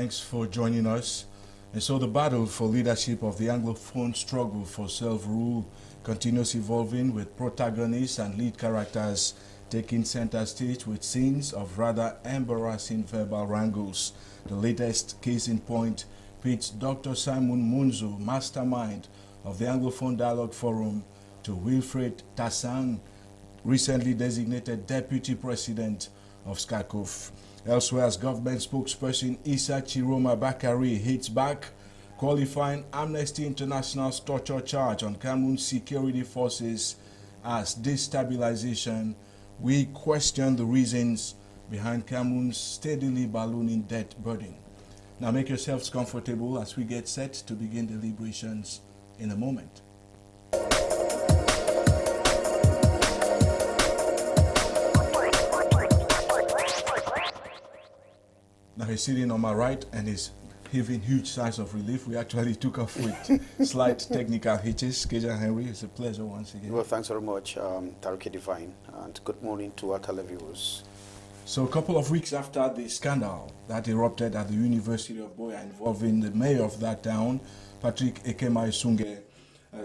Thanks for joining us. And so the battle for leadership of the Anglophone struggle for self-rule continues evolving, with protagonists and lead characters taking center stage with scenes of rather embarrassing verbal wrangles. The latest case in point pits Dr. Simon Munzo, mastermind of the Anglophone Dialogue Forum, to Wilfred Tassang, recently designated Deputy President of SCACOF. Elsewhere, as government spokesperson Issa Chiroma Bakari hits back, qualifying Amnesty International's torture charge on Cameroon's security forces as destabilization, we question the reasons behind Cameroon's steadily ballooning debt burden. Now make yourselves comfortable as we get set to begin deliberations in a moment. Now he's sitting on my right and is heaving huge sighs of relief. We actually took off with slight technical hitches. Keja Henry, it's a pleasure once again. Well, thanks very much, Taruki Divine, and good morning to our televiewers. So a couple of weeks after the scandal that erupted at the University of Buea involving the mayor of that town, Patrick Ekemaisunge,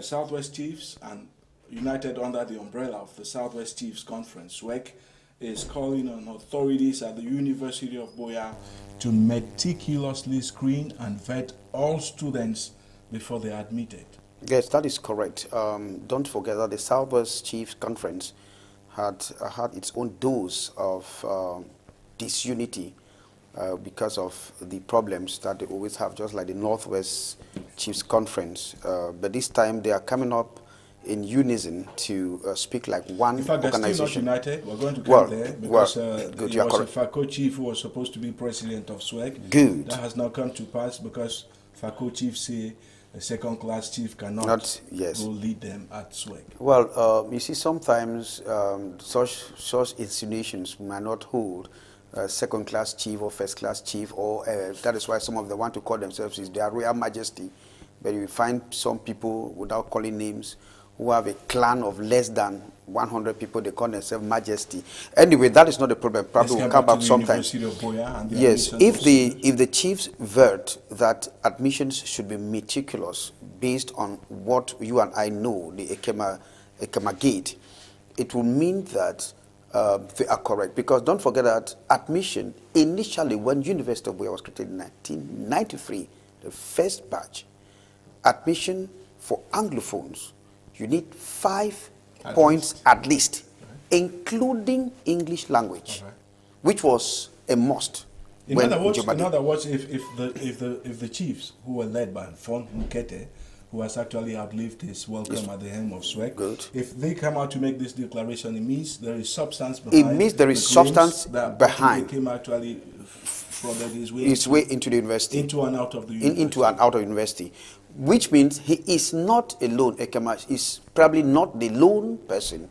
Southwest Chiefs, and united under the umbrella of the Southwest Chiefs Conference, SWEC, is calling on authorities at the University of Buea to meticulously screen and vet all students before they are admitted. Yes, that is correct. Don't forget that the Southwest Chiefs Conference had its own dose of disunity because of the problems that they always have, just like the Northwest Chiefs Conference. But this time they are coming up in unison to speak like one organization. In fact, they're still not united. We're going to come there because it was a FACO chief who was supposed to be president of SWEC. Good. That has now come to pass because FACO chiefs say a second-class chief cannot go lead them at SWEC. Well, you see, sometimes such insinuations might not hold. Second-class chief or first-class chief, or that is why some of them want to call themselves is their Royal Majesty. But you find some people, without calling names, who have a clan of less than 100 people, they call themselves Majesty. Anyway, that is not the problem. Probably will come back sometime. Yes, if the chiefs vert that admissions should be meticulous based on what you and I know, the Ekema Gate, it will mean that they are correct. Because don't forget that admission, initially when University of Buea was created in 1993, the first batch, admission for Anglophones, you need 5 points at least, including English language, which was a must. In other words, if the chiefs who were led by Fon Mukete, who has actually outlived his welcome at the helm of SWEC, if they come out to make this declaration, it means there is substance behind. It means there is substance behind. Came actually frauded his way into the university, into and out of the university. Into and out of university. Which means he is not alone. Ekema is probably not the lone person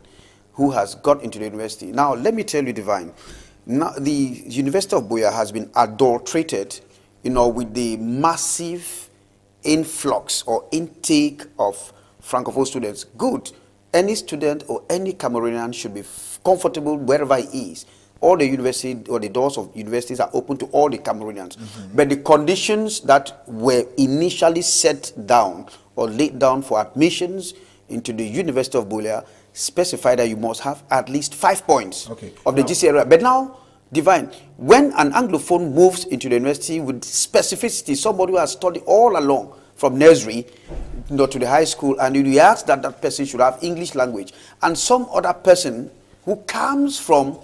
who has got into the university. Now, let me tell you, Divine, now, the University of Buea has been adulterated, with the massive influx or intake of Francophone students. Good. Any student or any Cameroonian should be comfortable wherever he is. All the university or the doors of universities are open to all the Cameroonians. But the conditions that were initially set down or laid down for admissions into the University of Buea specify that you must have at least 5 points of the GC area. But now, Divine, when an Anglophone moves into the university with specificity, somebody who has studied all along from nursery to the high school, and you ask that that person should have English language, and some other person who comes from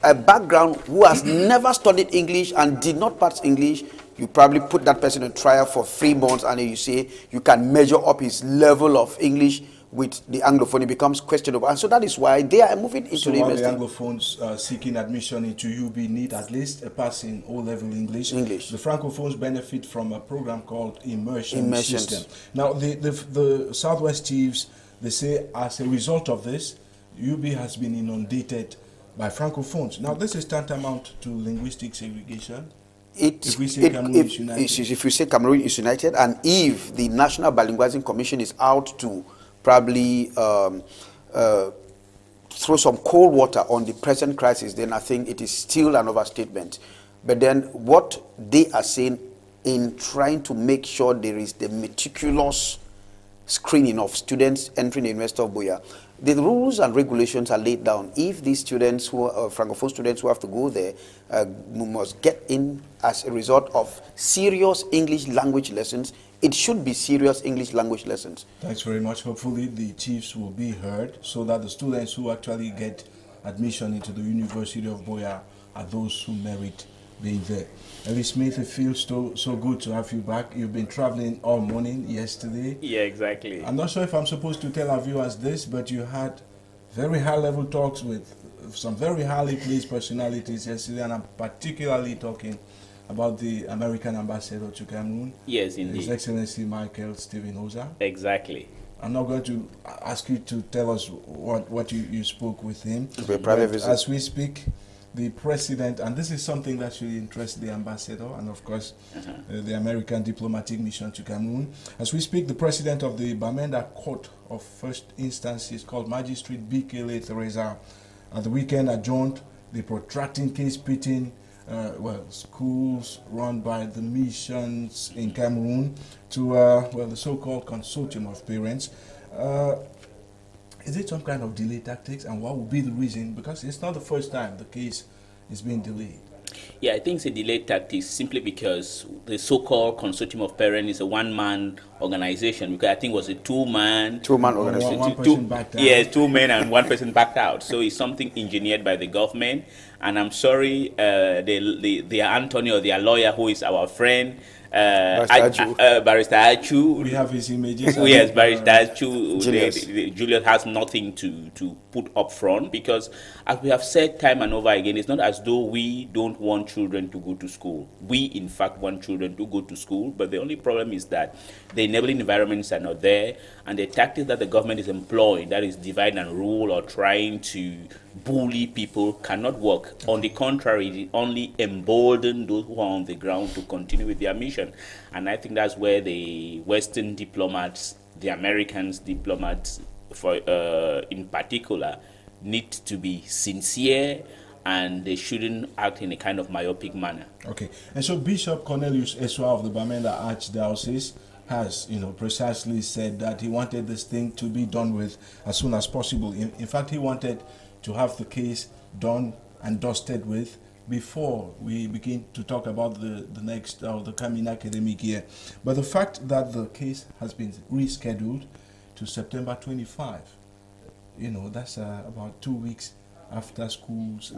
a background who has never studied English and did not pass English, you probably put that person on trial for 3 months, and then you say you can measure up his level of English with the Anglophone. It becomes questionable. And so that is why they are moving into the university. So the Anglophones seeking admission into UB need at least a pass in O-level English. The Francophones benefit from a program called Immersion System. Now, the Southwest Chiefs, they say as a result of this, UB has been inundated by Francophones. Now, this is tantamount to linguistic segregation. If we say Cameroon is united. If we say Cameroon is united, and if the National Bilingualism Commission is out to probably throw some cold water on the present crisis, then I think it is still an overstatement. But then what they are saying in trying to make sure there is the meticulous screening of students entering the University of Buea. The rules and regulations are laid down. If these students, who are Francophone students who have to go there, must get in as a result of serious English language lessons, it should be serious English language lessons. Thanks very much. Hopefully the chiefs will be heard so that the students who actually get admission into the University of Buea are those who merit being there. Elie Smith, it feels so good to have you back. You've been traveling all morning yesterday. Yeah, exactly. I'm not sure if I'm supposed to tell our viewers this, but you had very high-level talks with some very highly placed personalities yesterday, and I'm particularly talking about the American ambassador to Cameroon. Yes, indeed. His Excellency Michael Stephen Oza. Exactly. I'm not going to ask you to tell us what you spoke with him. It'll be a private visit. As we speak, the president, and this is something that should interest the ambassador and of course the American diplomatic mission to Cameroon. As we speak, the president of the Bamenda Court of First Instance is called Magistrate Bikele Teresa. At the weekend adjourned the protracting case pitting schools run by the missions in Cameroon to the so-called consortium of parents. Is it some kind of delay tactics, and what would be the reason? Because it's not the first time the case is being delayed. Yeah, I think it's a delay tactic simply because the so-called consortium of parents is a one-man organization. Because I think it was a two-man organization. One person backed out. Yes, 2 men and 1 person backed out. So it's something engineered by the government. And I'm sorry, their Antonio, their lawyer, who is our friend, Barrister Achu. We have his images. Yes, Barrister Achu. Julius has nothing to put up front, because as we have said time and over again, it's not as though we don't want children to go to school. We, in fact, want children to go to school, but the only problem is that the enabling environments are not there, and the tactics that the government is employing, that is divide and rule or trying to bully people, cannot work. On the contrary, it only embolden those who are on the ground to continue with their mission. And I think that's where the Western diplomats, the Americans diplomats in particular, need to be sincere, and they shouldn't act in a kind of myopic manner. Okay, and so Bishop Cornelius Eswa of the Bamenda Archdiocese has, precisely said that he wanted this thing to be done with as soon as possible. In fact, he wanted to have the case done and dusted with before we begin to talk about the next, the coming academic year. But the fact that the case has been rescheduled to September 25, that's about 2 weeks after schools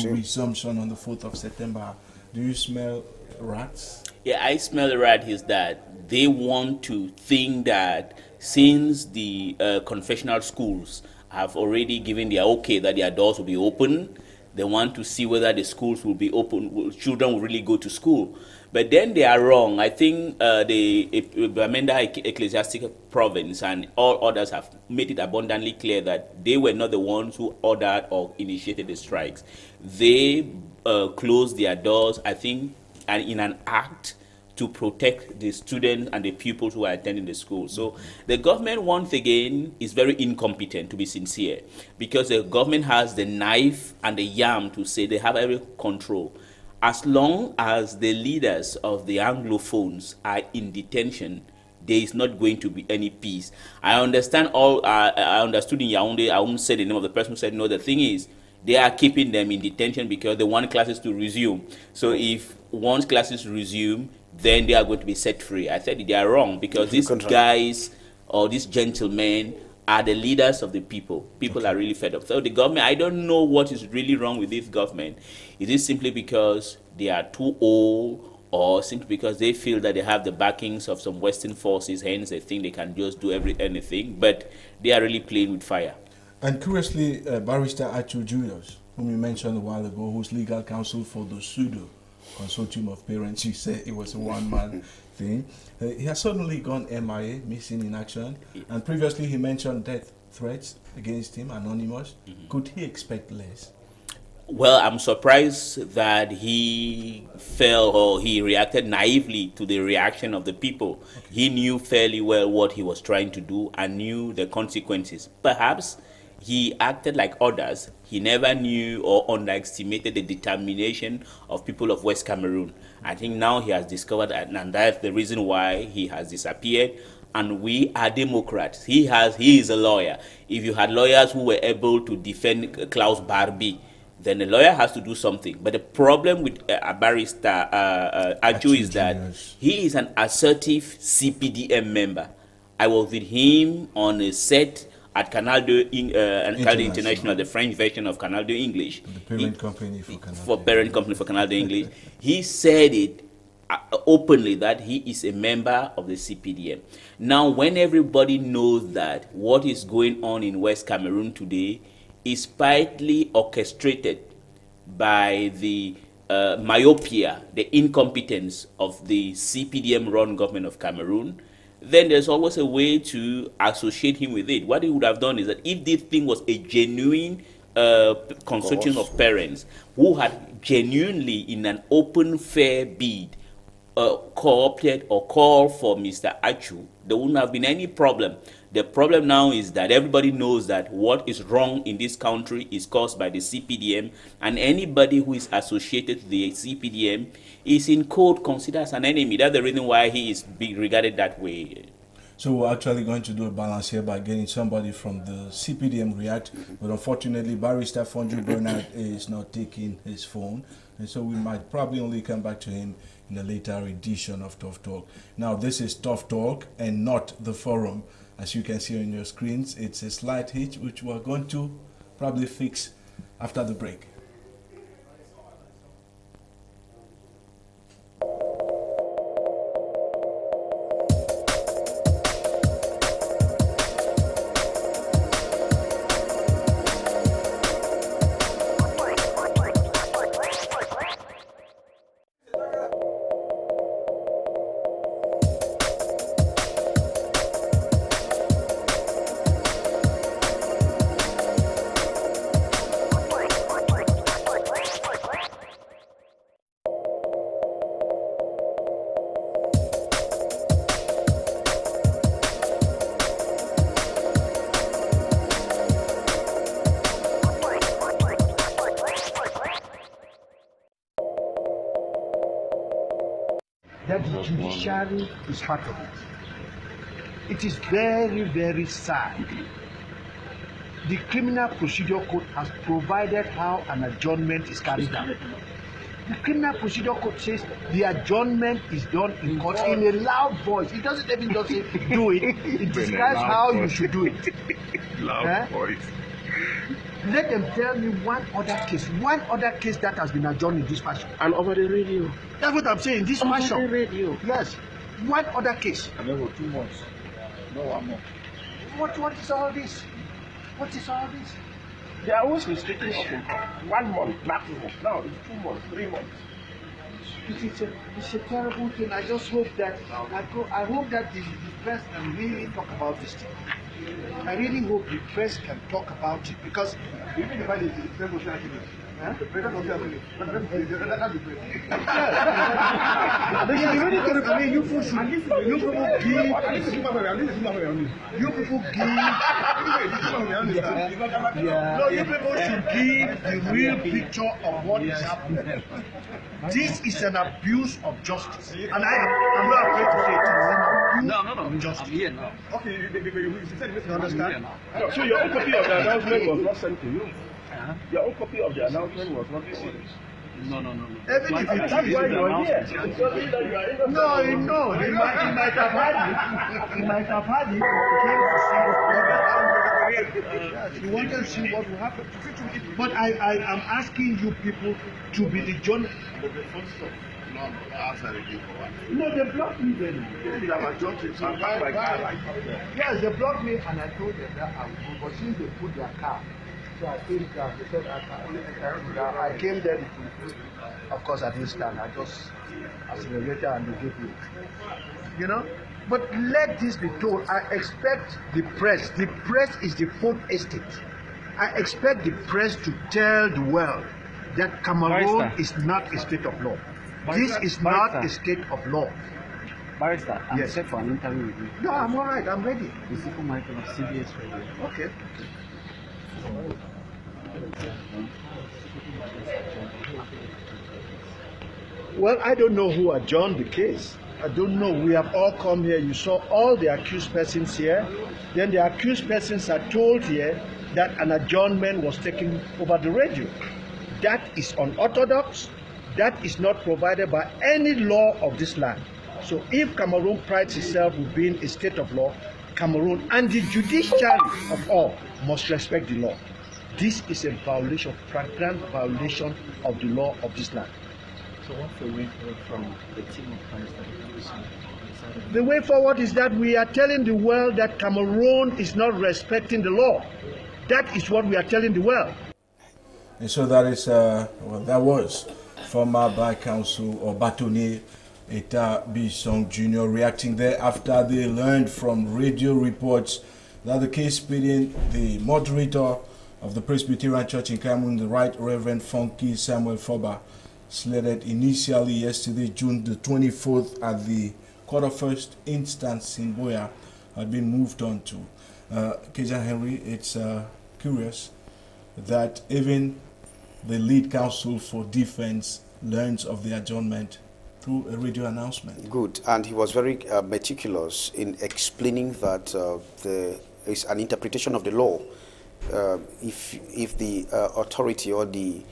resumption on the 4th of September. Do you smell rats? Yeah, I smell rat is that they want to think that since the confessional schools have already given their okay that their doors will be open, they want to see whether the schools will be open, children will really go to school. But then they are wrong. I think the Bamenda Ecclesiastical Province and all others have made it abundantly clear that they were not the ones who ordered or initiated the strikes. They closed their doors, I think, and in an act to protect the students and the pupils who are attending the school. So the government, once again, is very incompetent, to be sincere, because the government has the knife and the yam to say they have every control. As long as the leaders of the Anglophones are in detention, there is not going to be any peace. I understand I understood in Yaoundé, I won't say the name of the person who said, no, the thing is, they are keeping them in detention because they want classes to resume. So if once classes resume, then they are going to be set free. I said they are wrong, because these guys or these gentlemen are the leaders of the people. People are really fed up. So the government, I don't know what is really wrong with this government. Is it simply because they are too old, or simply because they feel that they have the backings of some Western forces, hence they think they can just do anything? But they are really playing with fire. And curiously, Barrister Achu Julius, whom you mentioned a while ago, who's legal counsel for the pseudo consortium of parents, you said it was a one-man thing. He has suddenly gone MIA, missing in action, and previously he mentioned death threats against him, anonymous. Could he expect less? Well, I'm surprised that he fell, or he reacted naively to the reaction of the people. He knew fairly well what he was trying to do and knew the consequences. Perhaps he acted like others. He never knew or underestimated the determination of people of West Cameroon. I think now he has discovered that, and that's the reason why he has disappeared. And we are Democrats. He is a lawyer. If you had lawyers who were able to defend Klaus Barbie, then the lawyer has to do something. But the problem with Barrister Achu is that he is an assertive CPDM member. I was with him on a set at Canal International, the French version of Canal de English. The parent company for Canal. Parent company for Canal de English. He said it openly that he is a member of the CPDM. Now, when everybody knows that what is going on in West Cameroon today is partly orchestrated by the myopia, the incompetence of the CPDM-run government of Cameroon, then there's always a way to associate him with it. What he would have done is that if this thing was a genuine consortium of parents who had genuinely, in an open, fair bid, co-opted or called for Mr. Achu, there wouldn't have been any problem. The problem now is that everybody knows that what is wrong in this country is caused by the CPDM, and anybody who is associated with the CPDM is in code considered as an enemy. That's the reason why he is being regarded that way. So we're actually going to do a balance here by getting somebody from the CPDM react, but unfortunately Barrister Fonju Bernard is not taking his phone, and so we might probably only come back to him in a later edition of Tough Talk. Now, this is Tough Talk and not the forum. As you can see on your screens, it's a slight hitch which we're going to probably fix after the break. That the judiciary is part of it. It is very, very sad. The Criminal Procedure Code has provided how an adjournment is carried out. The Criminal Procedure Code says the adjournment is done in court in a loud voice. It doesn't even just say do it. It describes how you should do it. Loud voice. Let them tell me one other case that has been adjourned in this fashion. And over the radio. That's what I'm saying, this fashion. Over the radio. Yes. One other case. And over 2 months. No one more. What is all this? What is all this? They are always restricting us in court. 1 month, maximum. Now it's 2 months, 3 months. It's a terrible thing. I just hope that I hope that the press can really talk about this thing. I really hope the press can talk about it, because even if I did the press was happening. The press was happening. I mean, you people should. You people give. No, you people should give the real picture of what is happening. This is an abuse of justice, and I'm not afraid to say it. It's an abuse of justice. I'm here now. Okay, you understand? So your own copy of the announcement was not sent to you? Your own copy of the announcement was not sent. No. Even if that's why you are here. No, he might have had it. He might have had it. He wanted to see what will happen. But I am asking you people to be the journalist. No, they blocked me then. Yes, they blocked me, and I told them that I would go. But since they put their car, so I came down. They said I came there. Of course, I didn't stand. I just accelerated and they gave me. You know? But let this be told. I expect the press. The press is the fourth estate. I expect the press to tell the world that Cameroon is not a state of law. This is not a state of law. Barrister, I'm set for an interview with you. No, I'm all right. I'm ready. The Michael of CBS Radio. Okay. Well, I don't know who adjourned the case. I don't know. We have all come here. You saw all the accused persons here. Then the accused persons are told here that an adjournment was taken over the radio. That is unorthodox. That is not provided by any law of this land. So if Cameroon prides itself with being a state of law, Cameroon and the judiciary of all must respect the law. This is a violation, flagrant violation of the law of this land. So what's the way forward from the team of plans that you see? The way forward is that we are telling the world that Cameroon is not respecting the law. That is what we are telling the world. And so that is, well, that was former Bar Council or Bâtonnier Eta Bisson Jr. reacting there after they learned from radio reports that the case pitting the moderator of the Presbyterian Church in Cameroon, the Right Reverend Funky Samuel Foba, slated initially yesterday, June the 24th, at the Court of First Instance in Buea, had been moved on to. Kejan Henry, it's curious that even the lead counsel for defense learns of the adjournment through a radio announcement. Good, and he was very meticulous in explaining that there is an interpretation of the law. If the authority or the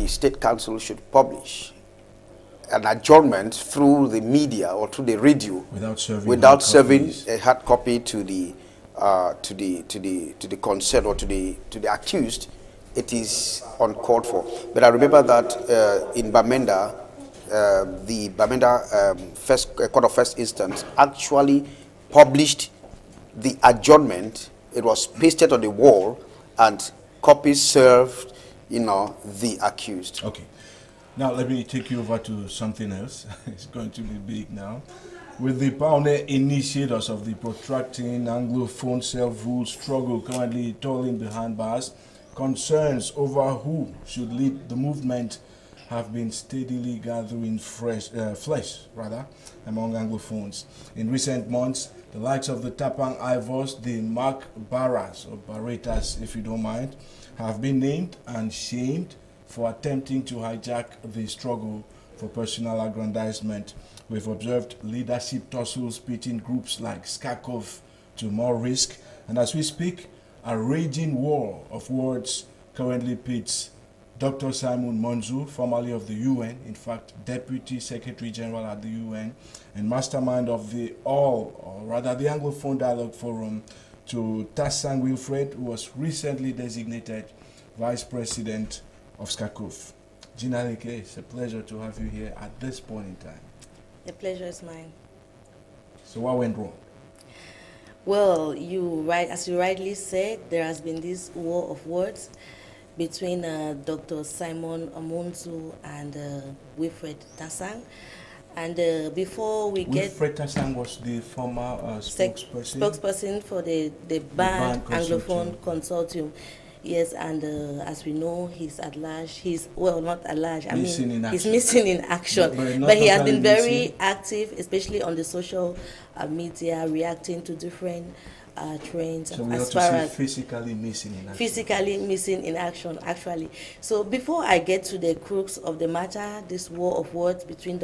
state council should publish an adjournment through the media or through the radio without serving a hard copy to the concerned or to the accused, it is uncalled for. But I remember that in Bamenda, the Bamenda Court of First Instance actually published the adjournment. It was pasted on the wall and copies served, the accused. Okay. Now let me take you over to something else. It's going to be big now. With the pioneer initiators of the protracting Anglophone self-rule struggle currently toiling behind bars, concerns over who should lead the movement have been steadily gathering flesh among Anglophones. In recent months, the likes of the Tapang Ivors, the Mark Barras, or Barretas if you don't mind, have been named and shamed for attempting to hijack the struggle for personal aggrandizement. We've observed leadership tussles pitting groups like Skakov to more risk, and as we speak, a raging war of words currently pits Dr. Simon Monzu, formerly of the UN, in fact, Deputy Secretary General at the UN, and mastermind of the Anglophone Dialogue Forum, to Tassang Wilfred, who was recently designated Vice President of Skakov. Gina Leke, it's a pleasure to have you here at this point in time. The pleasure is mine. So what went wrong? Well, as you rightly said, there has been this war of words between Dr. Simon Monzu and Wilfred Tassang. And before we get... Wilfred Tassang was the former spokesperson for the band Anglophone Consortium. Yes, and as we know, he's at large. He's, well, not at large. He's missing in action. But he has been very active, especially on the social media, reacting to different trends. So we have to say physically missing in action. Physically missing in action, actually. So before I get to the crux of the matter, this war of words between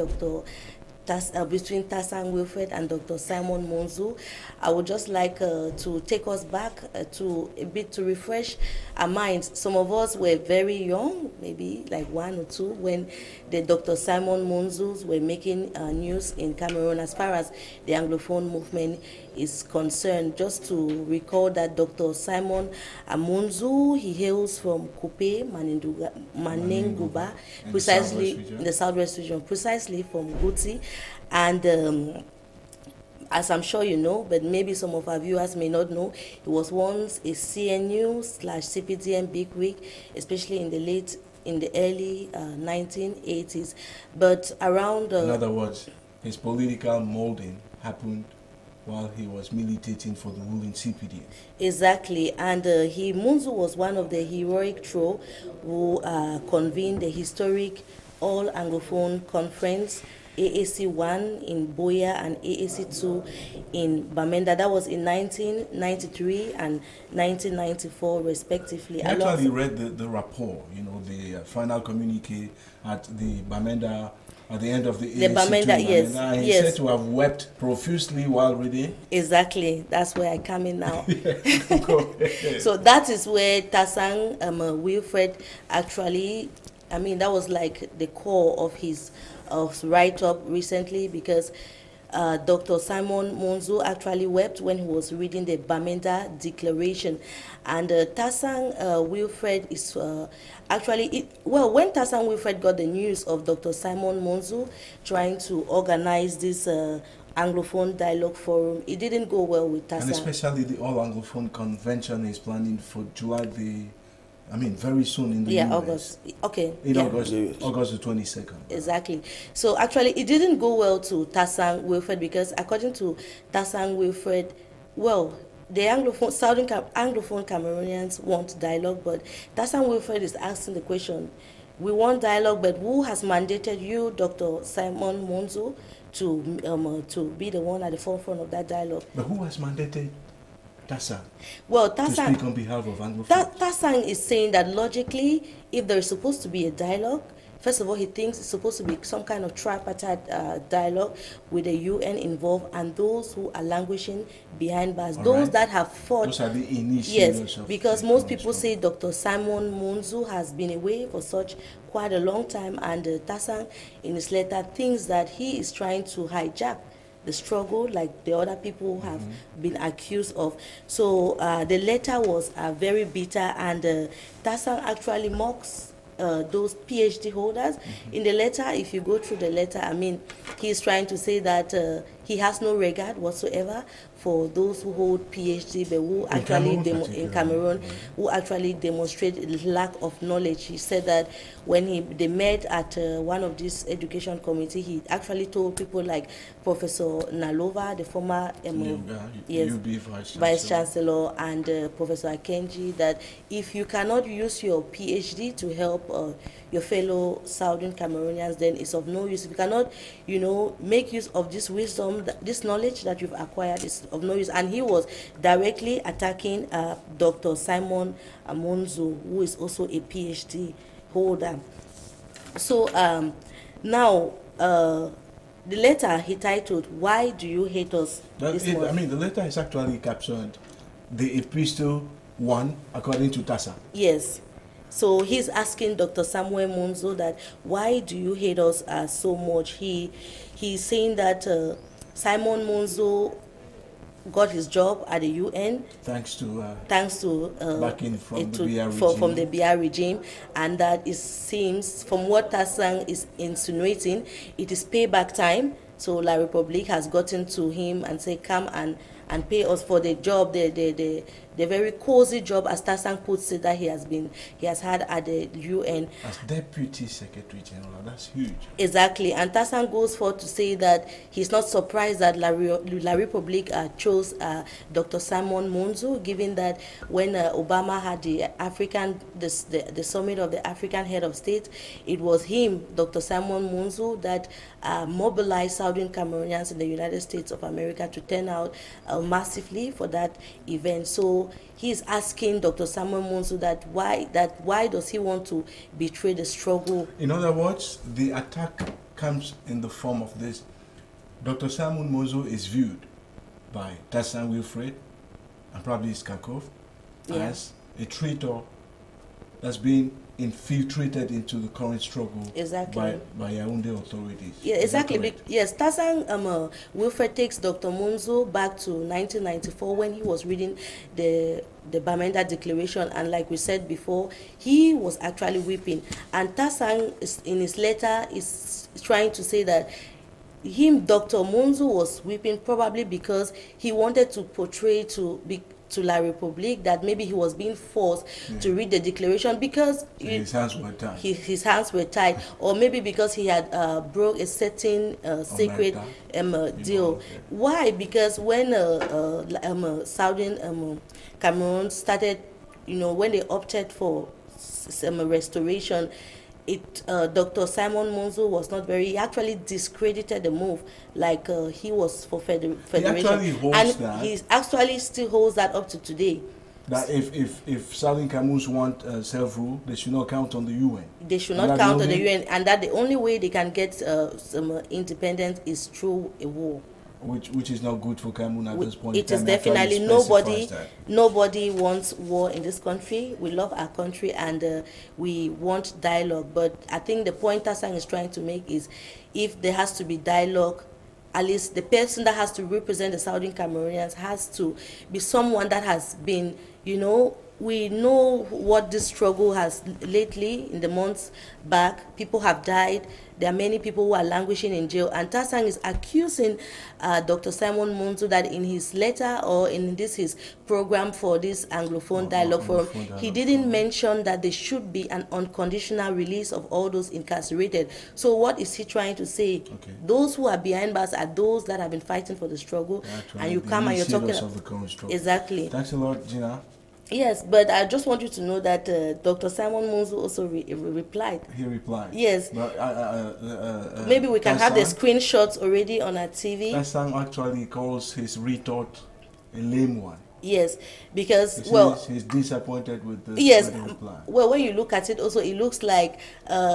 Tassang Wilfred and Dr. Simon Monzu, I would just like to take us back to refresh our minds. Some of us were very young, maybe like 1 or 2, when the Dr. Simon Monzus were making news in Cameroon as far as the Anglophone movement is concerned. Just to recall that Dr. Simon Monzu, he hails from Kupe, Manenguba, precisely in the southwest region, precisely from Guti. And as I'm sure you know, but maybe some of our viewers may not know, he was once a CNU/CPDM bigwig, especially in the early 1980s. But around... in other words, his political molding happened while he was militating for the ruling CPDM. Exactly, and Monzu was one of the heroic who convened the historic All Anglophone Conference AAC1 in Buea and AAC2 in Bamenda. That was in 1993 and 1994 respectively. I actually read the rapport, you know, the final communique at the Bamenda, at the end of the AAC2 Bamenda, yes, and he yes. said to have wept profusely while reading. Exactly, that's where I come in now. Go ahead. So that is where Tasang Wilfred actually, I mean, that was like the core of his write-up recently, because Dr. Simon Monzo actually wept when he was reading the Bamenda Declaration. And Tasang Wilfred is actually, when Tasang Wilfred got the news of Dr. Simon Monzo trying to organize this Anglophone Dialogue Forum, it didn't go well with Tasang. And especially the All Anglophone Convention is planning for July very soon in the US. August. Okay. August the 22nd. Exactly. So actually, it didn't go well to Tasang Wilfred, because according to Tasang Wilfred, the Anglophone Cameroonians want dialogue, but Tasang Wilfred is asking the question: we want dialogue, but who has mandated you, Dr. Simon Monzo, to be the one at the forefront of that dialogue? But who has mandated Tasang Tasang, to speak on behalf of Anglophone? Tasang is saying that logically, if there is supposed to be a dialogue, first of all, he thinks it's supposed to be some kind of tripartite dialogue with the UN involved and those who are languishing behind bars, those that have fought. Those are the initiators. Yes, because most people say Dr. Simon Monzo has been away for quite a long time, and Tasang, in his letter, thinks that he is trying to hijack the struggle like the other people have been accused of. So the letter was very bitter, and Tasang actually mocks those PhD holders. In the letter, if you go through the letter, I mean, he's trying to say that he has no regard whatsoever for those who hold PhD, but who actually in Cameroon, who actually demonstrate lack of knowledge. He said that when they met at one of these education committee, he actually told people like Professor Nalova, the former Vice Chancellor, and Professor Akenji, that if you cannot use your PhD to help your fellow Southern Cameroonians, then it's of no use. If you cannot, make use of this wisdom, this knowledge that you've acquired is of no use. And he was directly attacking Dr. Simon Monzo, who is also a PhD holder. So now, the letter he titled, "Why Do You Hate Us?" The letter is actually captioned the Epistle 1, according to Tasang. Yes. So he's asking Dr. Samuel Monzo that, why do you hate us so much? He's saying that Simon Monzo got his job at the UN thanks to backing from the Buea regime, and that it seems, from what Tasang is insinuating, it is payback time. So La Republique has gotten to him and say, come and pay us for the job, the very cozy job, as Tasang puts it, that he has had at the UN. As Deputy Secretary General, that's huge. Exactly, and Tasang goes forth to say that he's not surprised that La Republique chose Dr. Simon Monzo, given that when Obama had the summit of the African head of state, it was him, Dr. Simon Monzo, that mobilized Southern Cameroonians in the United States of America to turn out massively for that event. So he's asking Dr. Simon Monzo that why does he want to betray the struggle? In other words, the attack comes in the form of this. Dr. Simon Monzo is viewed by Tasang Wilfred and probably Skakov as a traitor that's been infiltrated into the current struggle by Yaoundé authorities. Yeah, exactly. Yes, Tasang Wilfred takes Dr. Monzo back to 1994 when he was reading the Bamenda Declaration, and like we said before, he was actually weeping. And Tasang, in his letter, is trying to say that Dr. Monzo was weeping probably because he wanted to portray to La Republique that maybe he was being forced to read the declaration because his hands were tied. His hands were tied, or maybe because he had broke a certain sacred deal. Why? Because when Southern Cameroon started, when they opted for restoration, Dr. Simon Monzo was not very, he actually discredited the move, like he was for federation. He actually holds and that. he actually still holds that up to today. That if Southern Cameroons want self-rule, they should not count on the UN. They should not count on the UN, and that the only way they can get some independence is through a war. Which is not good for Cameroon at this point. It is definitely nobody wants war in this country. We love our country and we want dialogue. But I think the point Tasang is trying to make is, if there has to be dialogue, at least the person that has to represent the Southern Cameroonians has to be someone that has been, you know, we know what this struggle has lately. In the months back, people have died. There are many people who are languishing in jail, and Tasang is accusing Dr. Simon Monzo that in his letter or in his program for this Anglophone dialogue forum, he didn't mention that there should be an unconditional release of all those incarcerated. So what is he trying to say? Okay. Those who are behind bars are those that have been fighting for the struggle, and you come and you're talking exactly. Thanks a lot, Gina. Yes, but I just want you to know that Dr. Simon Monzo also replied. He replied. Yes. But, maybe we can have the screenshots already on our TV. Tasang actually calls his retort a lame one. Yes, because he's disappointed with the reply. Well, when you look at it, also it looks like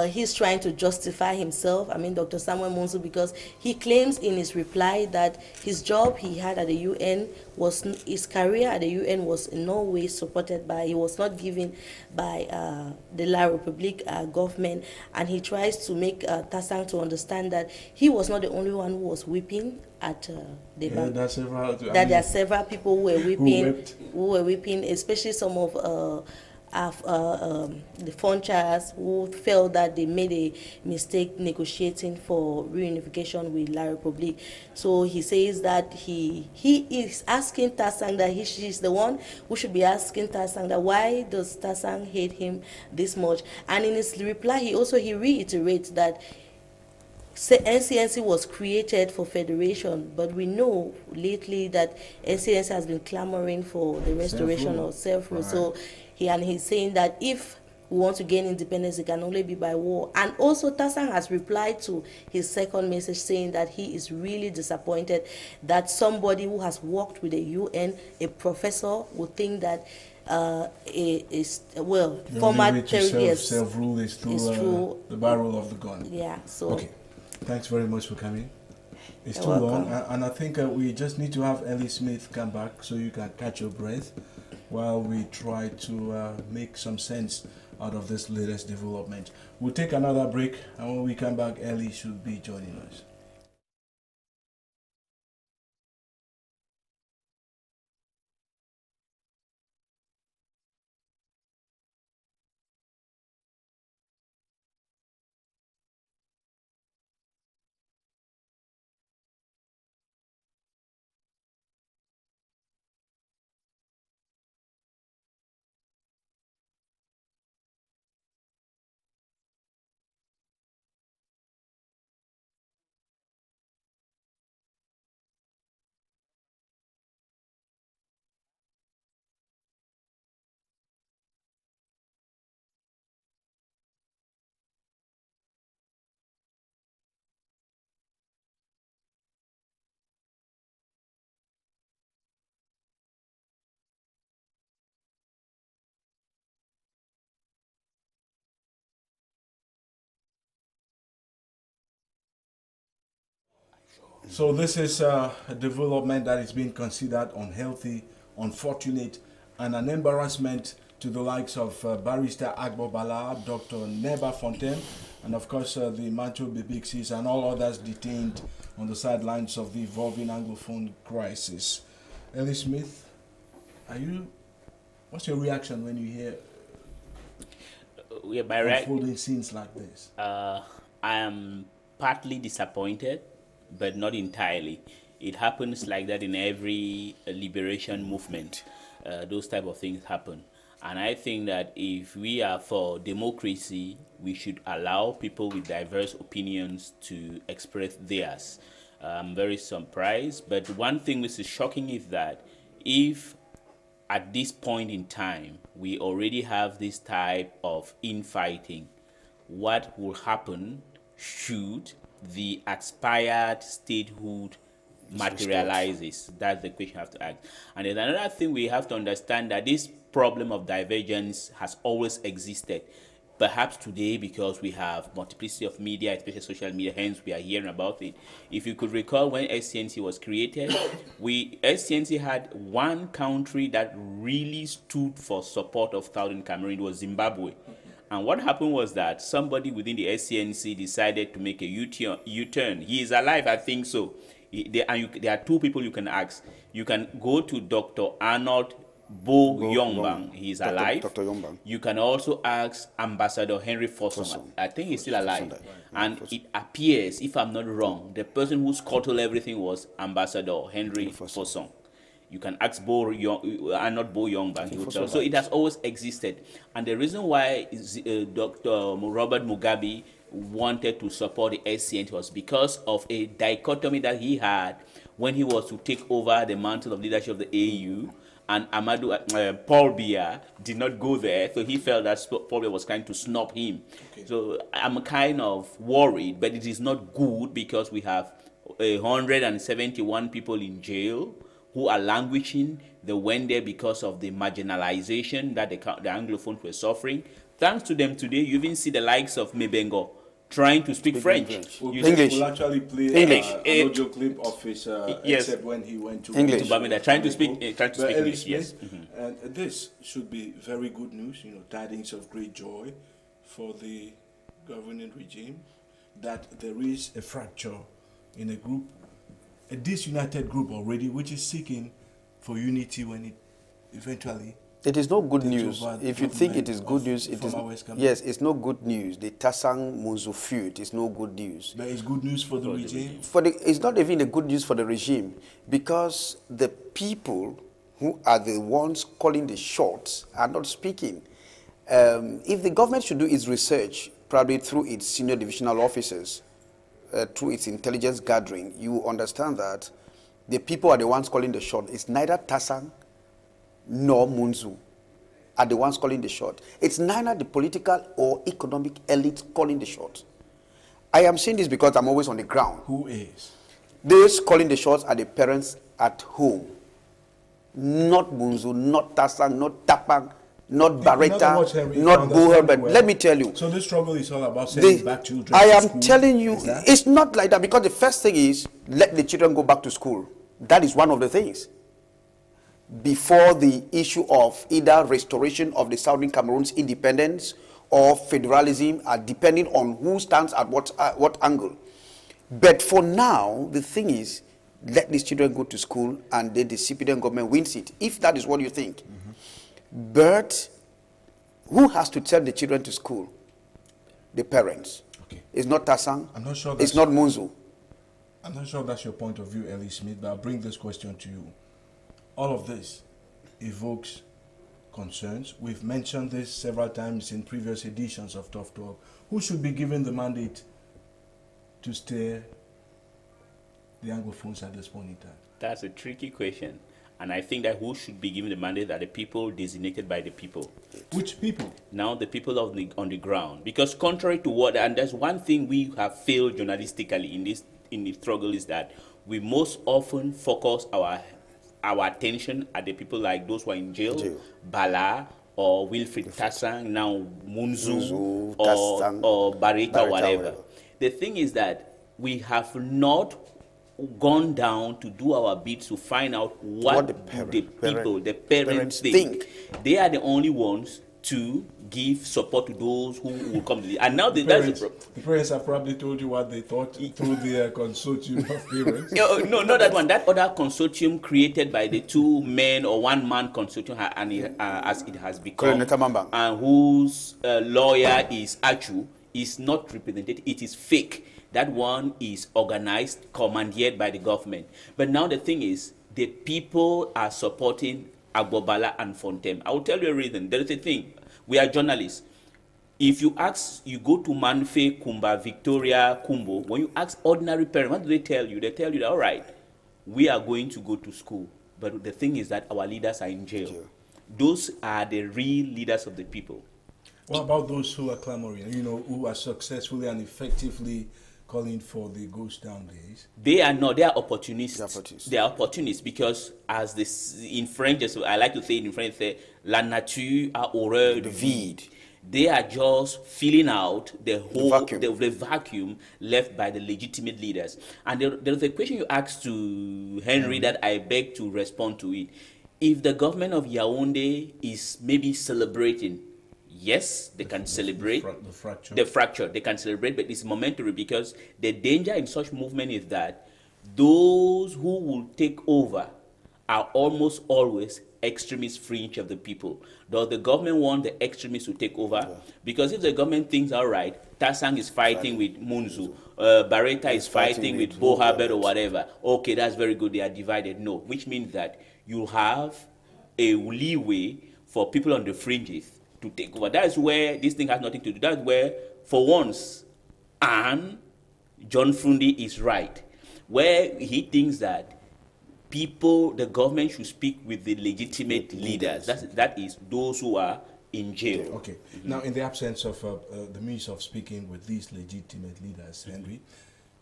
he's trying to justify himself. I mean, Dr. Samuel Monzo, because he claims in his reply that his job he had at the UN was, his career at the UN was in no way supported by, he was not given by the La Republique government, and he tries to make Tasang to understand that he was not the only one who was weeping at the bank. There are several people who were weeping, especially some of the Fonchas who felt that they made a mistake negotiating for reunification with La Republique. So he says that he is asking Tasang that she's the one who should be asking Tasang that why does Tasang hate him this much. And in his reply, he reiterates that NCNC was created for federation, but we know lately that NCNC has been clamoring for the restoration of self-rule. Right. So he's saying that if we want to gain independence, it can only be by war. And also Tasang has replied to his second message saying that he is really disappointed that somebody who has worked with the UN, a professor, would think that former terrorists self-rule is through the barrel of the gun. Yeah. So. Okay. Thanks very much for coming. It's too long, and I think we just need to have Elie Smith come back so you can catch your breath while we try to make some sense out of this latest development. We'll take another break, and when we come back, Elie should be joining us. So this is a development that is being considered unhealthy, unfortunate, and an embarrassment to the likes of Barrister Agbo Bala, Dr. Neba Fontaine, and of course the Mancho Bibixis and all others detained on the sidelines of the evolving Anglophone crisis. Elie Smith, what's your reaction when you hear unfolding scenes like this? I am partly disappointed, but not entirely. It happens like that in every liberation movement. Those type of things happen. And I think that if we are for democracy, we should allow people with diverse opinions to express theirs. I'm very surprised, but one thing which is shocking is that if at this point in time we already have this type of infighting what will happen should the aspired statehood materializes? That's the question you have to ask. And then another thing we have to understand, that this problem of divergence has always existed. Perhaps today, because we have multiplicity of media, especially social media, hence we are hearing about it. If you could recall, when SCNC was created, SCNC had one country that really stood for support of Southern Cameroon. It was Zimbabwe. And what happened was that somebody within the SCNC decided to make a U-turn. He is alive, I think so. There are two people you can ask. You can go to Dr. Arnold Bo Yongbang. He is alive. Dr. Yongbang. You can also ask Ambassador Henry Fossum. I think he's still alive. And it appears, if I'm not wrong, the person who scuttled everything was Ambassador Henry Fossum. You can ask not Bo Yongbang. So it has always existed. And the reason why Dr. Robert Mugabe wanted to support the SCNT was because of a dichotomy that he had when he was to take over the mantle of leadership of the AU, and Paul Biya did not go there, so he felt that Paul Biya was trying to snub him. Okay. So I'm kind of worried, but it is not good because we have 171 people in jail who are languishing. They went there because of the marginalization that the Anglophones were suffering. Thanks to them today, you even see the likes of Mebengo trying to speak French. English. We'll actually play an audio clip of his except when he went to English. Trying to speak English. Yes. And this should be very good news, tidings of great joy for the governing regime, that there is a fracture in a group, a disunited group already, which is seeking for unity when it eventually... It is no good news. If you think it is good news, it is. Yes, it's no good news. The Tasang Munzu feud is no good news. But it's good news for the regime? It's not even a good news for the regime, because the people who are the ones calling the shots are not speaking. If the government should do its research, probably through its senior divisional officers, through its intelligence gathering, you understand that the people are the ones calling the shot. It's neither Tasang nor Munzu are the ones calling the shot. It's neither the political or economic elite calling the shot. I am saying this because I'm always on the ground. Who is? Those calling the shots are the parents at home. Not Munzu, not Tasang, not Tapang, not Barreta, not Buea. But let me tell you. So this struggle is all about sending back children I to am school. telling you, it's not like that, because the first thing is, let the children go back to school. That is one of the things. Before the issue of either restoration of the Southern Cameroon's independence or federalism, depending on who stands at what angle. But for now, the thing is, let these children go to school and then the CPDM government wins it, if that is what you think. But who has to send the children to school? The parents. Okay. It's not Tasang. I'm not sure. It's not Munzu. I'm not sure that's your point of view, Elie Smith, but I'll bring this question to you. All of this evokes concerns. We've mentioned this several times in previous editions of Toughtalk. Who should be given the mandate to steer the Anglophones at this point in time? That's a tricky question. And I think that who should be given the mandate are the people designated by the people. Which people? Now the people on the ground. Because contrary to what, and there's one thing we have failed journalistically in the struggle, is that we most often focus our attention at the people like those who are in jail. Bala or Wilfred Tasang, now Munzu or Barreta, whatever. The thing is that we have not gone down to do our bit to find out what the parents think. They are the only ones to give support to those who will come to the... And now the parents have probably told you what they thought through the consortium of parents. No, not that one. That other consortium created by the two men or one man consortium, and as it has become, and whose lawyer is Achu, is not represented. It is fake. That one is organized, commandeered by the government. But now the thing is, the people are supporting Agbobala and Fontem. I will tell you a reason. There is a thing. We are journalists. If you go to Manfe, Kumba, Victoria, Kumbo, when you ask ordinary parents, what do they tell you? They tell you that, all right, we are going to go to school. But the thing is that our leaders are in jail. Those are the real leaders of the people. What about those who are clamoring, who are successfully and effectively calling for the ghost town days? They are not. They are opportunists. They are opportunists. They are opportunists because, as this in French, I like to say in French, la nature a horreur du vide. They are just filling out the whole the vacuum left by the legitimate leaders. And there's a question you asked to Henry that I beg to respond to it. If the government of Yaoundé is maybe celebrating, yes, they can celebrate the fracture. They can celebrate, but it's momentary because the danger in such movement is that those who will take over are almost always extremist fringe of the people. Does the government want the extremists to take over? Yeah. Because if the government thinks, all right, Tassang is fighting with Munzu, Barreta is fighting with Buea or whatever, okay, that's very good, they are divided. No, which means that you have a leeway for people on the fringes to take over. That's where this thing has nothing to do. That's where, for once, and John Frundi is right, where he thinks that the government should speak with the legitimate leaders. That is those who are in jail. Okay. Now, in the absence of the means of speaking with these legitimate leaders, Henry,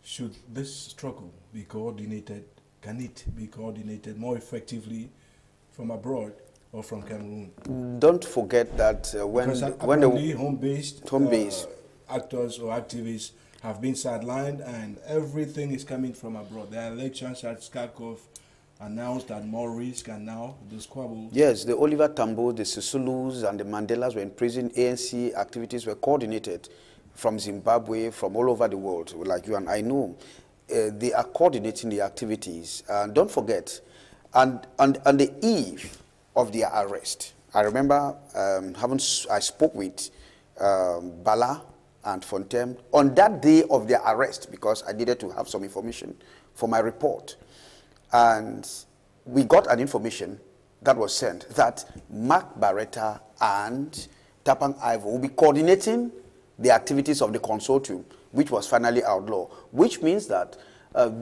should this struggle be coordinated? Can it be coordinated more effectively from abroad or from Cameroon? Don't forget that when the home-based actors or activists have been sidelined and everything is coming from abroad. The elections at Skarkov announced that more risk and now the squabble. Yes, the Oliver Tambo, the Sisulus and the Mandelas were in prison. ANC activities were coordinated from Zimbabwe, from all over the world, like you and I know. They are coordinating the activities. And don't forget, on the eve of their arrest, I remember I spoke with Bala and Fontem on that day of their arrest because I needed to have some information for my report. And we got an information that was sent that Mark Barreta and Tapang Ivo will be coordinating the activities of the consortium, which was finally outlawed, which means that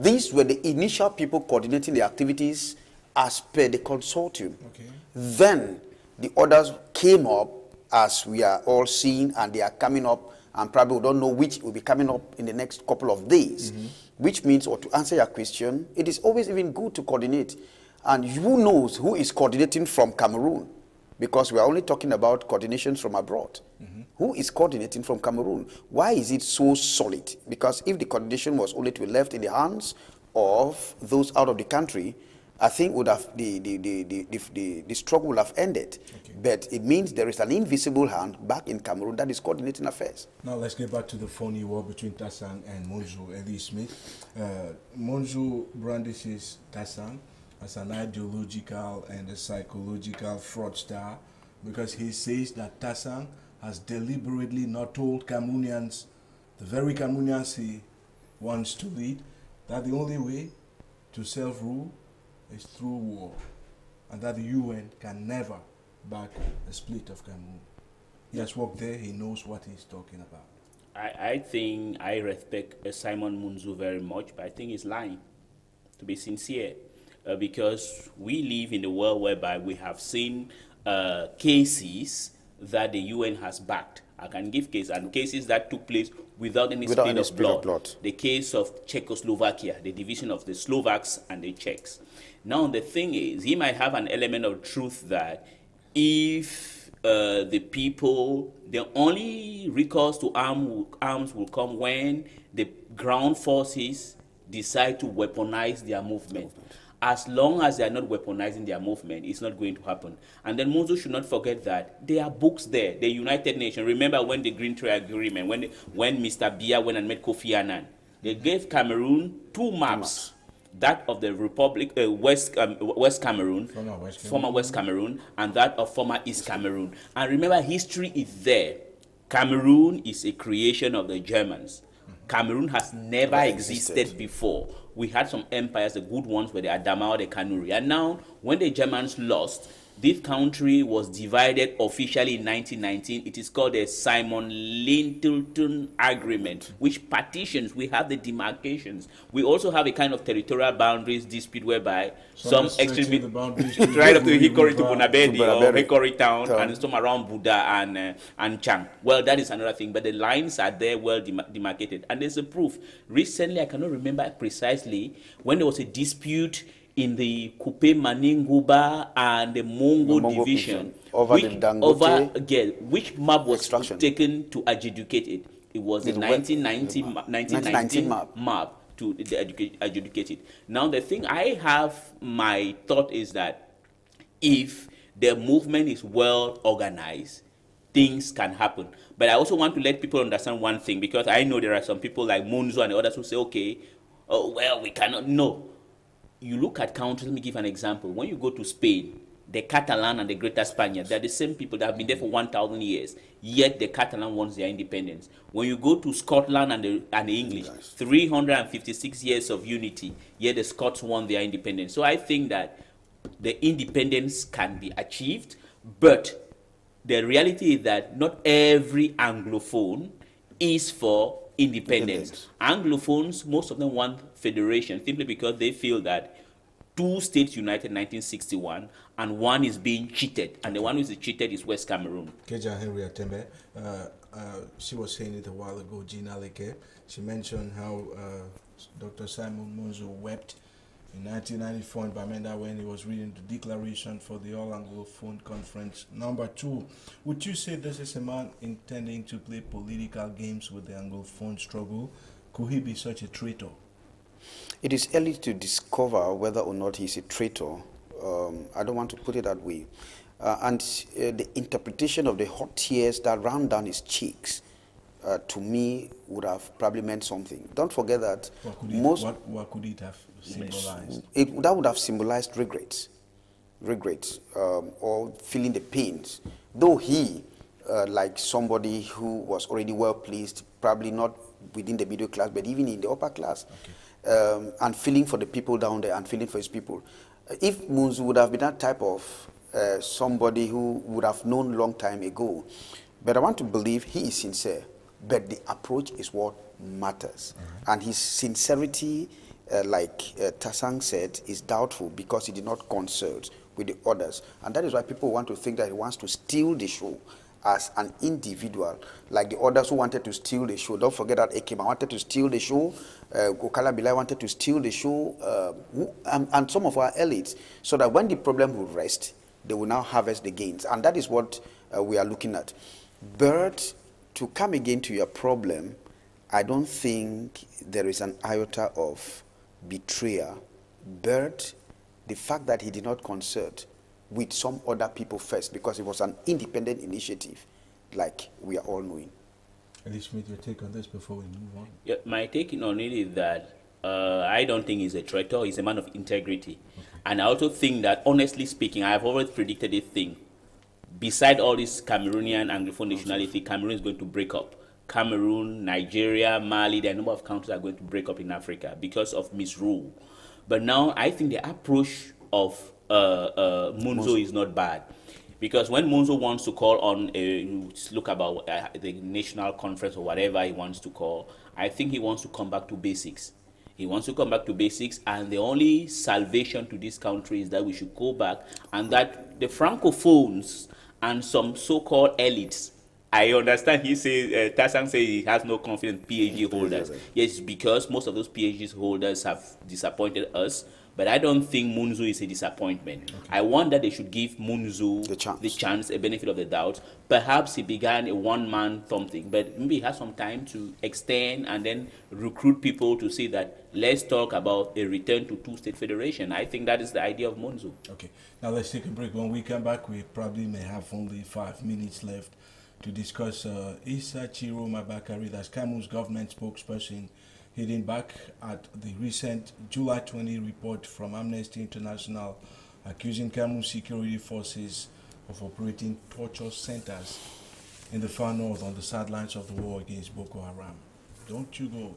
these were the initial people coordinating the activities as per the consortium. Okay. Then the others came up, as we are all seeing, and they are coming up, and probably we don't know which will be coming up in the next couple of days. Mm-hmm. Which means, or to answer your question, it is always even good to coordinate. And who knows who is coordinating from Cameroon? Because we are only talking about coordinations from abroad. Mm-hmm. Who is coordinating from Cameroon? Why is it so solid? Because if the coordination was only to be left in the hands of those out of the country, I think would have the struggle would have ended. Okay. But it means there is an invisible hand back in Cameroon that is coordinating affairs. Now let's get back to the phony war between Tassang and Monzo. Elie Smith. Monzo brandishes Tassang as an ideological and a psychological fraudster because he says that Tassang has deliberately not told Cameroonians, the very Cameroonians he wants to lead, that the only way to self-rule is through war, and that the UN can never back a split of Cameroon. He has worked there, he knows what he's talking about. I think I respect Simon Munzu very much, but I think he's lying, to be sincere, because we live in a world whereby we have seen cases that the UN has backed. I can give cases that took place without any split of blood. The case of Czechoslovakia, the division of the Slovaks and the Czechs. Now the thing is, he might have an element of truth that if the people, the only recourse to arms will come when the ground forces decide to weaponize their movement. As long as they are not weaponizing their movement, it's not going to happen. And then Monzo should not forget that there are books there. The United Nations, remember when the Green Trail Agreement, when Mr. Buea went and met Kofi Annan, they gave Cameroon two maps. That of the Republic, West Cameroon, former West Cameroon, and that of former East Cameroon. And remember, history is there. Cameroon is a creation of the Germans. Cameroon has never existed before. We had some empires, the good ones were the Adamawa, the Kanuri. And now, when the Germans lost, This country was divided officially in 1919. It is called the Simon-Littleton Agreement, which partitions, we have the demarcations. We also have a kind of territorial boundaries dispute whereby some extremely right up to Hickory to Bonabedi or Hickory Town and some around Buda and Chang. Well, that is another thing, but the lines are there well demarcated. And there's a proof. Recently, I cannot remember precisely, when there was a dispute in the Kupe Maninguba and the Mongo division over which, the Dangote which map was taken to adjudicate it? It was the 1990 map to adjudicate it. Now the thing I have, my thought is that if the movement is well organized, things can happen. But I also want to let people understand one thing, because I know there are some people like Munzo and the others who say, okay, oh, well, we cannot. No. You look at countries, let me give an example. When you go to Spain, the Catalan and the Greater Spaniard, they're the same people that have been there for 1,000 years, yet the Catalan wants their independence. When you go to Scotland and the English, 356 years of unity, yet the Scots want their independence. So I think that the independence can be achieved, but the reality is that not every Anglophone is for independence. Anglophones, most of them want federation simply because they feel that two states united in 1961 and one is being cheated, and the one who is cheated is West Cameroon. Keja Henry Atembe, she was saying it a while ago, Gina Leke. She mentioned how Dr. Simon Monzo wept in 1994 in Bamenda when he was reading the declaration for the All Anglophone Conference. Number 2, would you say this is a man intending to play political games with the Anglophone struggle? Could he be such a traitor? It is early to discover whether or not he's a traitor. I don't want to put it that way. The interpretation of the hot tears that ran down his cheeks, to me, would have probably meant something. Don't forget that what could it have symbolized? That would have symbolized regrets, or feeling the pains. Though he, like somebody who was already well pleased, probably not within the middle class, but even in the upper class, and feeling for the people down there and feeling for his people. If Munzu would have been that type of somebody who would have known long time ago, but I want to believe he is sincere, but the approach is what matters. And his sincerity, like Tasang said, is doubtful because he did not consult with the others. And that is why people want to think that he wants to steal the show as an individual, like the others who wanted to steal the show. Don't forget that Ekema wanted to steal the show, Okala Bilai wanted to steal the show, and some of our elites, so that when the problem will rest, they will now harvest the gains. And that is what we are looking at. But to come again to your problem, I don't think there is an iota of betrayal, but the fact that he did not consult with some other people first, because it was an independent initiative, like we are all knowing. Elie Smith, your take on this before we move on? Yeah, my take on it is that I don't think he's a traitor. He's a man of integrity. And I also think that, honestly speaking, I have always predicted this thing. Beside all this Cameroonian Anglophone nationality, Cameroon is going to break up. Cameroon, Nigeria, Mali, there are a number of countries that are going to break up in Africa because of misrule. But now I think the approach of Munzo is not bad. Because when Munzo wants to call on look about the national conference or whatever he wants to call, I think he wants to come back to basics. He wants to come back to basics, and the only salvation to this country is that we should go back, and that the Francophones and some so-called elites, I understand he says, Tassan says he has no confidence in PhD holders. Yes, because most of those PhD holders have disappointed us. But I don't think Munzo is a disappointment. I want that they should give Munzo the chance, a benefit of the doubt. Perhaps he began a one-man something, but maybe he has some time to extend and then recruit people to say that let's talk about a return to two-state federation. I think that is the idea of Munzo. Okay, now let's take a break. When we come back, we probably may have only 5 minutes left to discuss Issa Chiro Mabakari, that's Cameroon's government spokesperson, hitting back at the recent July 20 report from Amnesty International accusing Cameroon security forces of operating torture centers in the far north on the sidelines of the war against Boko Haram. Don't you go.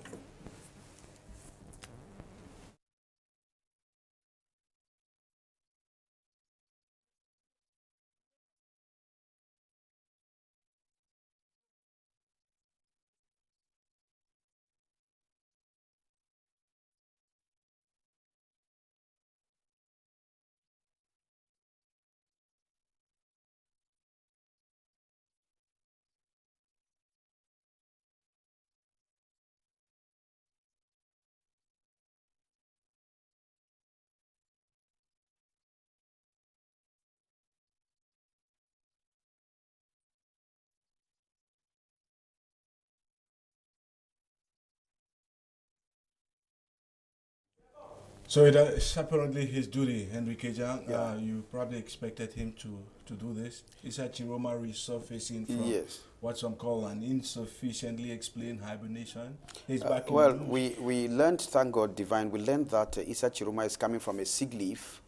So it's apparently his duty, Henry Kejan. Yeah. You probably expected him to do this. Issa Chiroma resurfacing from Yes. what some call an insufficiently explained hibernation. He's back in Well, the news. we learned, thank God, Divine, we learned that Issa Chiroma is coming from a sick leave.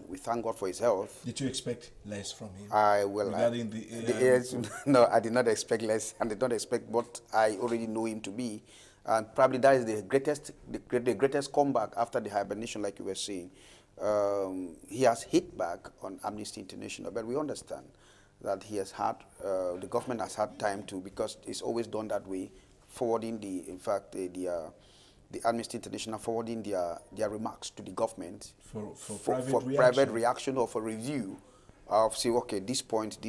We thank God for his health. Did you expect less from him? Regarding no, I did not expect less, and did not expect what I already know him to be. And probably that is the greatest comeback after the hibernation, like you were saying. He has hit back on Amnesty International, but we understand that he has had, the government has had time to, because it's always done that way, forwarding the Amnesty International forwarding their remarks to the government for private reaction or for review of, say, okay, this point,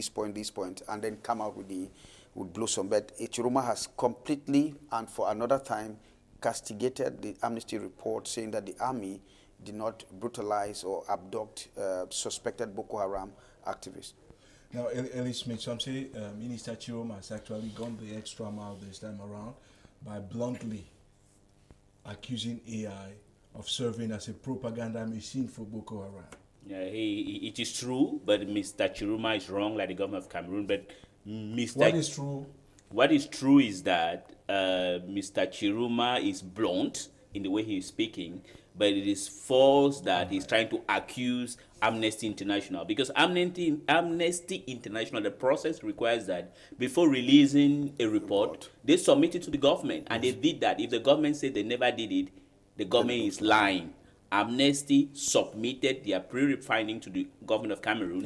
and then come out with Blossom. But Chiroma has completely and for another time castigated the Amnesty report, saying that the army did not brutalize or abduct suspected Boko Haram activists. Now, Elie Smith, some say Minister Chiroma has actually gone the extra mile this time around by bluntly accusing AI of serving as a propaganda machine for Boko Haram. Yeah, it is true, but Mr. Chiroma is wrong, like the government of Cameroon. But What is true? What is true is that Mr. Chiroma is blunt in the way he is speaking, but it is false that he's trying to accuse Amnesty International, because Amnesty International, the process requires that before releasing a report, they submit it to the government, and they did that. If the government said they never did it, the government is lying. Amnesty submitted their pre-finding to the government of Cameroon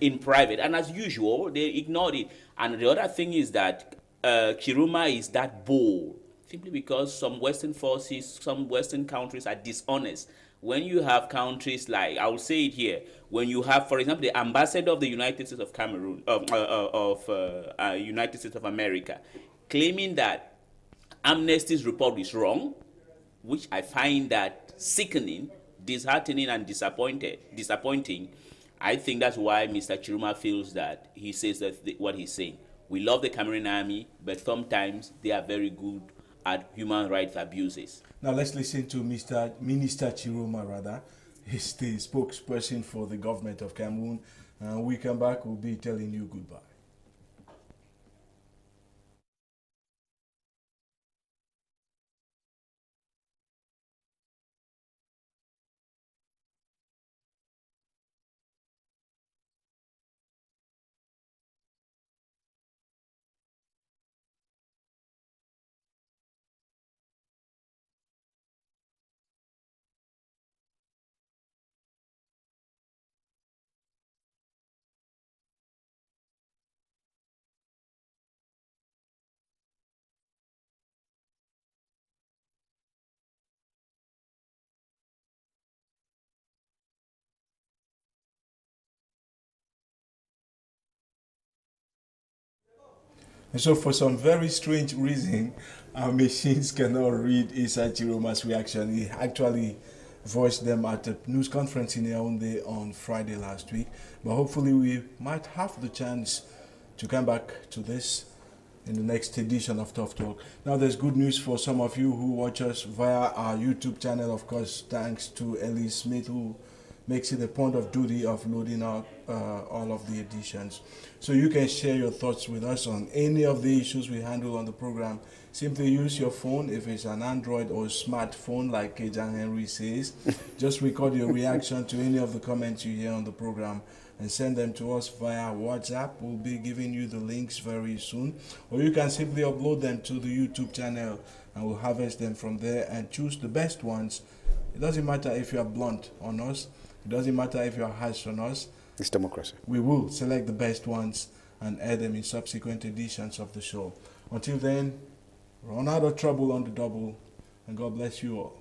in private, and as usual, they ignored it. And the other thing is that Chiroma is that bold simply because some Western forces, some Western countries are dishonest. When you have countries like, I will say it here, when you have, for example, the ambassador of the United States of Cameroon, United States of America, claiming that Amnesty's report is wrong, which I find that sickening, disheartening, and disappointing. I think that's why Mr. Chiroma feels that he says that what he's saying. We love the Cameroon army, but sometimes they are very good at human rights abuses. Now let's listen to Minister Chiroma, rather. He's the spokesperson for the government of Cameroon. When we come back, we'll be telling you goodbye. And so for some very strange reason, our machines cannot read Issa Chiroma's reaction. He actually voiced them at a news conference in Yaoundé on Friday last week. But hopefully we might have the chance to come back to this in the next edition of Tough Talk. Now there's good news for some of you who watch us via our YouTube channel. Of course, thanks to Elie Smith, who makes it a point of duty of loading up all of the editions. So you can share your thoughts with us on any of the issues we handle on the program. Simply use your phone, if it's an Android or smartphone like Kejan Henry says. Just record your reaction to any of the comments you hear on the program and send them to us via WhatsApp. We'll be giving you the links very soon. Or you can simply upload them to the YouTube channel and we'll harvest them from there and choose the best ones. It doesn't matter if you are blunt on us. It doesn't matter if you are harsh on us. It's democracy. We will select the best ones and add them in subsequent editions of the show. Until then, run out of trouble on the double, and God bless you all.